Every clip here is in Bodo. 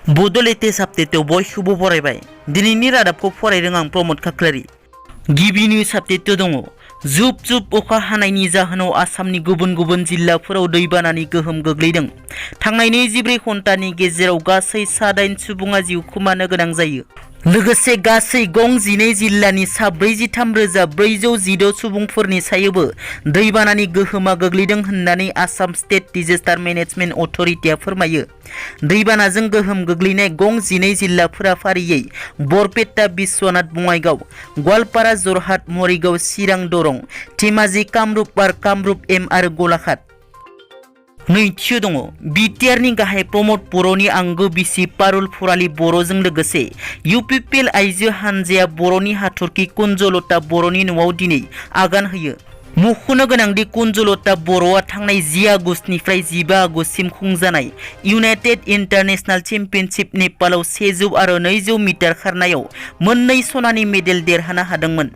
Bodo latest update बयखौबो फरायबाय दिनैनि रादाबखौ फरायदों आं प्रमोद खाख्लारि गिबि निउज आपडेट दङ जुब जुब अखा हानायनि जाहोनाव आसामनि गुबुन गुबुन जिल्लाफोराव दैबानानि गोहोम गोग्लैदों थांनाय 24 घन्टानि गेजेराव गासै 9 सुबुङा जिउ खोमानो गोनां जायो लोगोसे गासै गं 12 जिल्लानि 43,416 सुबुंफोरनि सायावबो दैबानानि गोहोमा गोग्लैदों होननानै आसाम स्टेट डिजास्टार मेनेजमेन्ट अथरिटिया फोरमायो दैबानाजों गोहोम गोग्लैनाय गं 12 जिल्लाफोरा फारियै बरपेटा बिश्वनाथ बङाइगाव गवालपारा जरहाट मरिगाव चिरां दरं धेमाजि कामरुप बार कामरुप एम आरो गलाघाट नैथियाव दङ बिटिआरनि गाहाय प्रमोद बर'नि आंगो बिसि पारुल फरालि बर'जों लोगोसे इउपिपिएल आइजो हानजाया बर'नि हाथरखि कुन्जलता बर'नि न'आव दिनै आगान होयो मख'नो गोनांदि कुन्जलता बर'आ थांनाय 10 आगस्तनिफ्राय 15 आगस्तसिम खुंजानाय इउनाइटेड इन्टारनेशनेल चेम्पियनशिप नेपालाव 100 आरो 200 मिटार खारनायाव मोननै सनानि मेडेल देरहानो हादोंमोन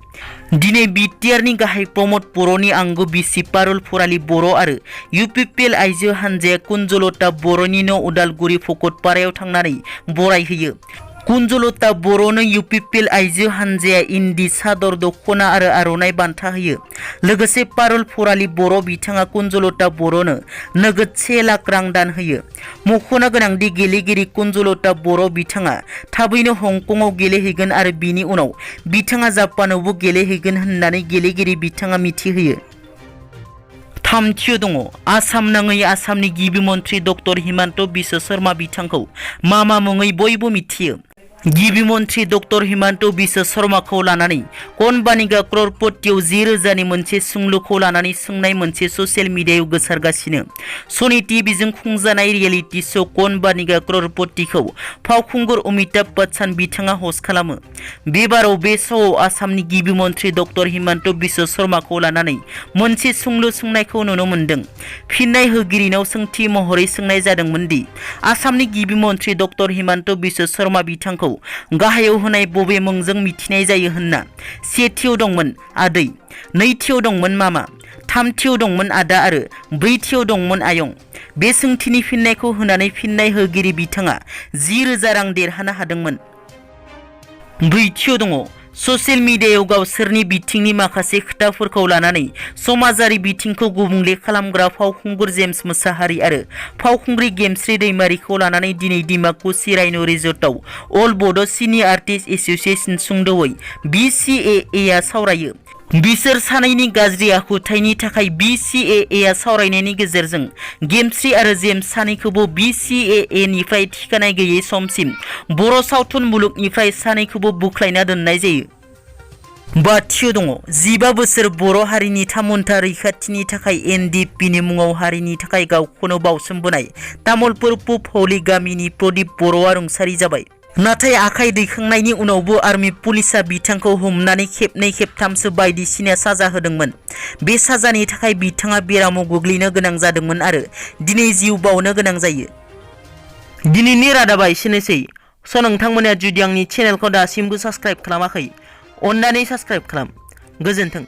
दिनै बिटिआरनि गाहाय प्रमोद बर'नि आंगो बिसि पारुल फरालि बर' आरो इउपिपिएल आइजो हानजाया कुन्जलता बर'नि न' उदालगुरि फकटपारायाव थांनानै बरायहैयो कुन्जलता बर'नो इउपिपिएल आइजो हानजाया इन्दि सादर दख'ना आरो आर'नाइ बान्था होयो लोगोसे पारुल फरालि बर' बिथाङा कुन्जलता बर'नो नगद 1 लाख रां दान होयो मख'नो गोनांदि गेलेगिरि कुन्जलता बर' बिथाङा थाबैनो हंकंआव गेलेहैगोन आरो बिनि उनाव बिथाङा जापानावबो गेलेहैगोन होननानै गेलेगिरि बिथाङा मिथिहोयो थामथियाव दङ आसाम नाङै आसामनि गिबि मन्थ्रि डक्टर हिमन्त बिश्व शर्मा बिथांखौ मा मुङै बयबो मिथियो गिबि मन्थ्रि डक्टर हिमन्त बिश्व शर्माखौ लानानै कनबानिगा क्ररपतियाव 10,000नि मोनसे सोंलुखौ लानानै सोंनाय मोनसे ससियेल मिडियायाव गोसारगासिनो सनि टिभिजों खुंजानाय रियेलिटि श' कनबानिगा क्ररपतिखौ फावखुंगुर अमिताभ बच्चन बिथाङा हस्ट खालामो बेबाराव बे श'आव आसामनि गिबि मन्थ्रि डक्टर हिमन्त बिश्व शर्माखौ लानानै मोनसे सोंलु सोंनायखौ नुनो मोन्दों फिननाय होगिरिनाव सोंथि महरै सोंनाय जादोंमोन दि आसामनि गिबि मन्थ्रि डक्टर हिमन्त बिश्व शर्मा बिथांखौ गाहायाव होनाय बबे मुंजों मिथिनाय जायो होनना सेथियाव दंमोन आदै नैथियाव दंमोन मामा थामथियाव दंमोन आदा आरो ब्रैथियाव दंमोन आयं बे सोंथिनि फिननायखौ होनानै फिननाय होगिरि बिथाङा 10,000 रां देरहानो हादोंमोन ब्रैथियाव दङ ससियेल मिडियायाव गावसोरनि बिथिंनि माखासे खोथाफोरखौ लानानै समाजारि बिथिंखौ गुबुंले खालामग्रा फावखुंगुर जेम्स मोसाहारि आरो फावखुंग्रि गेमस्रि दैमारिखौ लानानै दिनै डिमाकुसि रायन' रिजर्टआव अल बड' सिनियर आर्टिस्ट एस'सिएशन सुंद'यै BCAA आ सावरायो बिसोर सानैनि गाज्रि आखुथायनि थाखाय BCAA आ सावरायनायनि गेजेरजों गेमस्रि आरो जेम्स सानैखौबो BCAA निफ्राय ठिकानाय गैयै समसिम बर' सावथुन मुलुगनिफ्राय सानैखौबो बुख्लायना दोननाय जायो बाथियाव दङ 15 बोसोर बर' हारिनि थामोनथा रैखाथिनि थाखाय NDPनि मुङाव हारिनि थाखाय गावखौनो बावसोमबोनाय तामुलपुर पुब हौली गामिनि प्रदीप बर'आ रुंसारि जाबाय नाथाय आखाइ दैखांनायनि उनावबो आर्मी पुलिसा बिथांखौ हमनानै खेबनै खेबथामसो बायदिसिना साजा होदोंमोन बे साजानि थाखाय बिथाङा बेरामाव गोग्लैनो गोनां जादोंमोन आरो दिनै जिउ बावनो गोनां जायो दिनैनि रादाबा एसेनोसै स' नोंथांमोना जुदि आंनि चेनेलखौ दासिमबो साबस्क्राइब खालामाखै अन्नानै साबस्क्राइब खालाम गोजोन्थों।